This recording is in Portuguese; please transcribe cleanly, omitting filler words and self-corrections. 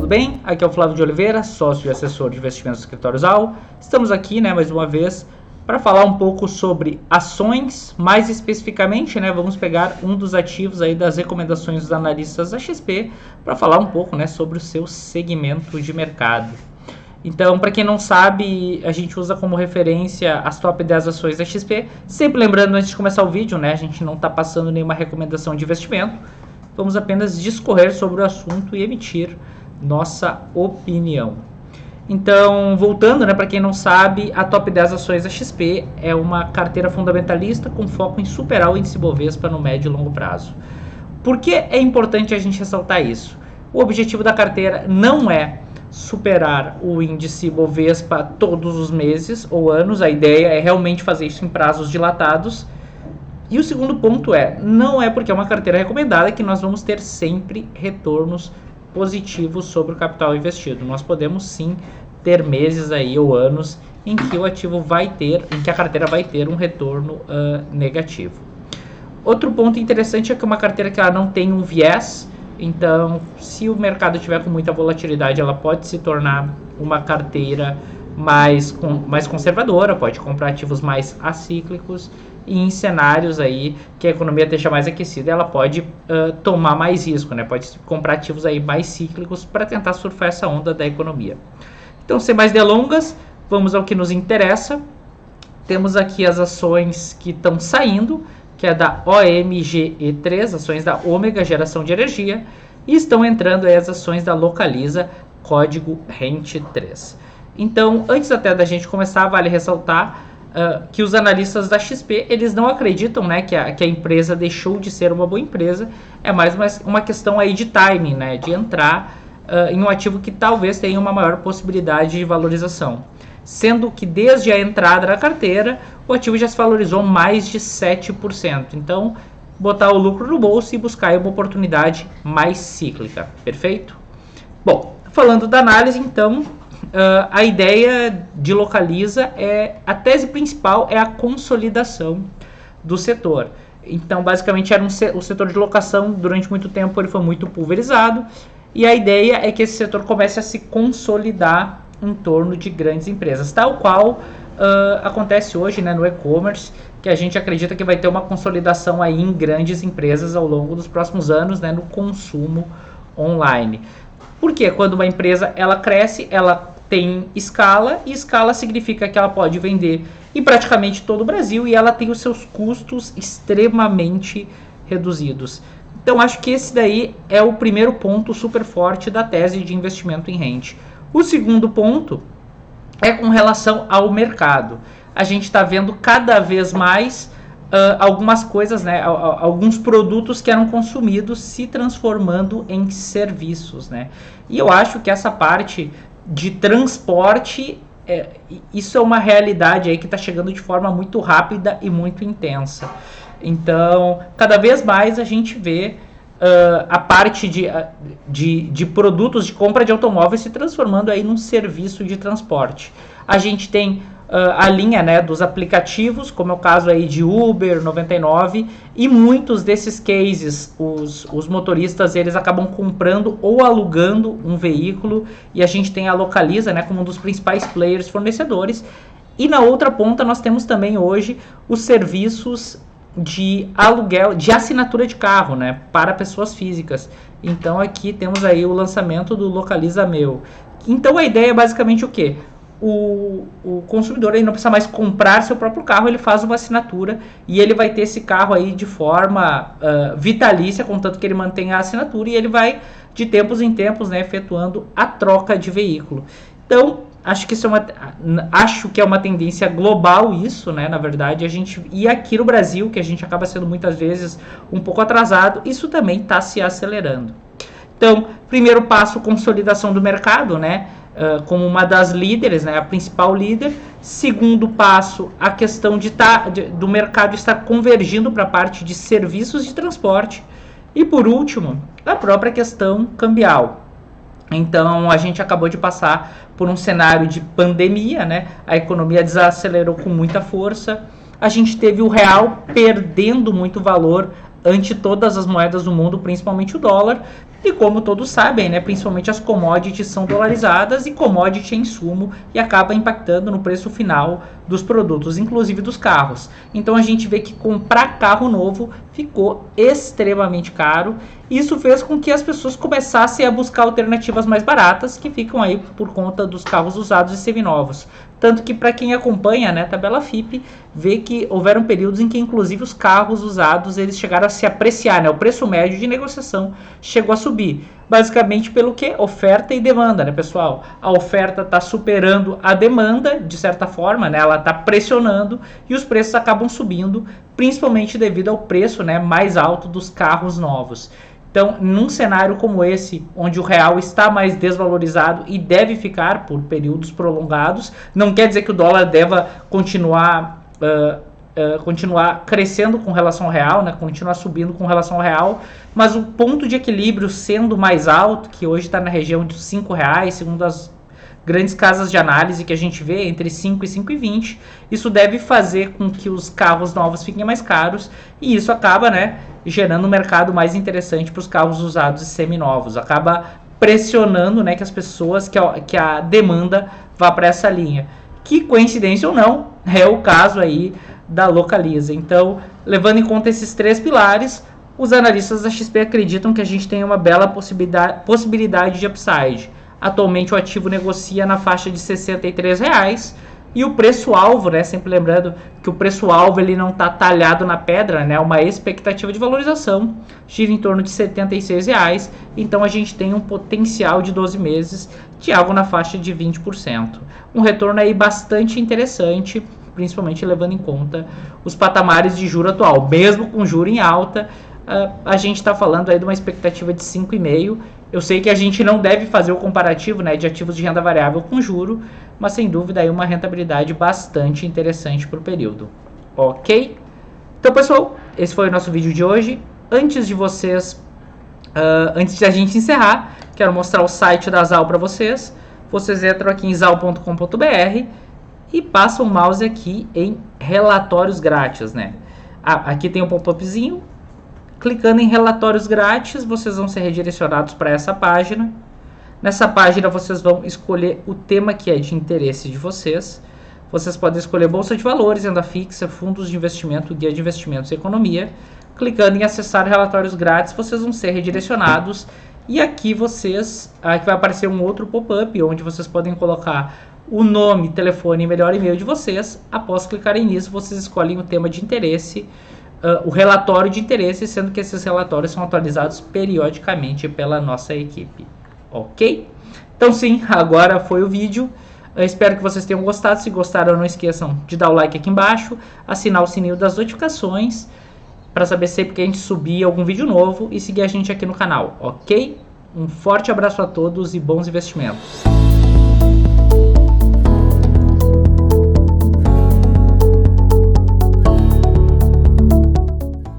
tudo bem? Aqui é o Flávio de Oliveira, sócio e assessor de investimentos do Escritório ZAL. Estamos aqui, mais uma vez, para falar um pouco sobre ações, mais especificamente, vamos pegar um dos ativos aí das recomendações dos analistas da XP para falar um pouco, sobre o seu segmento de mercado. Então, para quem não sabe, a gente usa como referência as top 10 ações da XP. Sempre lembrando, antes de começar o vídeo, a gente não está passando nenhuma recomendação de investimento. Vamos apenas discorrer sobre o assunto e emitir nossa opinião. Então, voltando, para quem não sabe, a top 10 ações da XP é uma carteira fundamentalista com foco em superar o índice Bovespa no médio e longo prazo. Por que é importante a gente ressaltar isso? O objetivo da carteira não é superar o índice Bovespa todos os meses ou anos, a ideia é realmente fazer isso em prazos dilatados. E o segundo ponto não é porque é uma carteira recomendada que nós vamos ter sempre retornos positivos sobre o capital investido. Nós podemos sim ter meses aí ou anos em que o ativo em que a carteira vai ter um retorno negativo. Outro ponto interessante é que uma carteira que ela não tem um viés. Então, se o mercado tiver com muita volatilidade, ela pode se tornar uma carteira mais conservadora, pode comprar ativos mais acíclicos, e em cenários aí que a economia esteja mais aquecida, ela pode tomar mais risco, pode comprar ativos aí mais cíclicos para tentar surfar essa onda da economia. Então, sem mais delongas, vamos ao que nos interessa. Temos aqui as ações que estão saindo, que é da OMGE3, ações da Ômega Geração de Energia, e estão entrando aí as ações da Localiza, código RENT3. Então, antes até da gente começar, vale ressaltar que os analistas da XP, eles não acreditam que a empresa deixou de ser uma boa empresa, é mais uma questão aí de timing, de entrar em um ativo que talvez tenha uma maior possibilidade de valorização. Sendo que desde a entrada na carteira, o ativo já se valorizou mais de 7%. Então, botar o lucro no bolso e buscar uma oportunidade mais cíclica. Perfeito? Bom, falando da análise, então, a ideia de Localiza a tese principal é a consolidação do setor. Então, basicamente, o setor de locação, durante muito tempo, ele foi muito pulverizado. E a ideia é que esse setor comece a se consolidar em torno de grandes empresas, tal qual acontece hoje no e-commerce, que a gente acredita que vai ter uma consolidação aí em grandes empresas ao longo dos próximos anos, no consumo online. Porque quando uma empresa ela cresce, ela tem escala, e escala significa que ela pode vender em praticamente todo o Brasil e ela tem os seus custos extremamente reduzidos. Então acho que esse daí é o primeiro ponto super forte da tese de investimento em rente. O segundo ponto é com relação ao mercado. A gente está vendo cada vez mais algumas coisas, alguns produtos que eram consumidos se transformando em serviços. E eu acho que essa parte de transporte, isso é uma realidade aí que está chegando de forma muito rápida e muito intensa. Então, cada vez mais a gente vê a parte de produtos de compra de automóveis se transformando aí num serviço de transporte. A gente tem a linha dos aplicativos, como é o caso aí de Uber, 99, e muitos desses cases, os motoristas eles acabam comprando ou alugando um veículo, e a gente tem a Localiza como um dos principais players fornecedores. E na outra ponta nós temos também hoje os serviços de aluguel, de assinatura de carro, para pessoas físicas. Então aqui temos aí o lançamento do Localiza Meu. Então a ideia é basicamente o quê? O consumidor ele não precisa mais comprar seu próprio carro, ele faz uma assinatura e ele vai ter esse carro aí de forma vitalícia, contanto que ele mantenha a assinatura, e ele vai de tempos em tempos efetuando a troca de veículo. Então acho que é uma tendência global isso, na verdade, e aqui no Brasil, que a gente acaba sendo muitas vezes um pouco atrasado, isso também está se acelerando. Então, primeiro passo, consolidação do mercado, como uma das líderes, a principal líder. Segundo passo, a questão do mercado estar convergindo para a parte de serviços de transporte. E por último, a própria questão cambial. Então, a gente acabou de passar por um cenário de pandemia, a economia desacelerou com muita força, a gente teve o real perdendo muito valor ante todas as moedas do mundo, principalmente o dólar. E como todos sabem, né, principalmente as commodities são dolarizadas e commodity é insumo e acaba impactando no preço final dos produtos, inclusive dos carros. Então a gente vê que comprar carro novo ficou extremamente caro. Isso fez com que as pessoas começassem a buscar alternativas mais baratas, que ficam aí por conta dos carros usados e seminovos. Tanto que para quem acompanha, né, a tabela FIPE, vê que houveram períodos em que inclusive os carros usados eles chegaram a se apreciar, né? O preço médio de negociação chegou a subir. Basicamente pelo que? Oferta e demanda, né, pessoal? A oferta está superando a demanda, de certa forma, né? Ela está pressionando e os preços acabam subindo, principalmente devido ao preço, né, mais alto dos carros novos. Então, num cenário como esse, onde o real está mais desvalorizado e deve ficar por períodos prolongados, não quer dizer que o dólar deva continuar crescendo com relação ao real, né? Continuar subindo com relação ao real, mas o ponto de equilíbrio sendo mais alto, que hoje está na região de R$5, segundo as grandes casas de análise que a gente vê, entre 5 e 5,20, isso deve fazer com que os carros novos fiquem mais caros, e isso acaba, né, gerando um mercado mais interessante para os carros usados e seminovos, acaba pressionando, né, que as pessoas, que a demanda vá para essa linha. Que coincidência ou não, é o caso aí da Localiza. Então, levando em conta esses três pilares, os analistas da XP acreditam que a gente tem uma bela possibilidade de upside. Atualmente o ativo negocia na faixa de R$63 e o preço-alvo, né, sempre lembrando que o preço-alvo ele não está talhado na pedra, né, uma expectativa de valorização gira em torno de R$76, então a gente tem um potencial de 12 meses de algo na faixa de 20%. Um retorno aí bastante interessante, principalmente levando em conta os patamares de juro atual. Mesmo com juro em alta, a gente está falando aí de uma expectativa de 5,5%. Eu sei que a gente não deve fazer o comparativo, né, de ativos de renda variável com juro, mas sem dúvida aí uma rentabilidade bastante interessante para o período. Ok? Então, pessoal, esse foi o nosso vídeo de hoje. Antes de a gente encerrar, quero mostrar o site da Zau para vocês. Vocês entram aqui em zau.com.br e passam o mouse aqui em relatórios grátis, né? Aqui tem um pop-upzinho. Clicando em relatórios grátis, vocês vão ser redirecionados para essa página. Nessa página vocês vão escolher o tema que é de interesse de vocês. Vocês podem escolher bolsa de valores, renda fixa, fundos de investimento, guia de investimentos e economia. Clicando em acessar relatórios grátis, vocês vão ser redirecionados. E aqui vai aparecer um outro pop-up, onde vocês podem colocar o nome, telefone e melhor e-mail de vocês. Após clicarem nisso, vocês escolhem o tema de interesse, o relatório de interesse, sendo que esses relatórios são atualizados periodicamente pela nossa equipe. Ok? Então sim, agora foi o vídeo. Eu espero que vocês tenham gostado. Se gostaram, não esqueçam de dar o like aqui embaixo, assinar o sininho das notificações para saber sempre que a gente subir algum vídeo novo e seguir a gente aqui no canal, ok? Um forte abraço a todos e bons investimentos!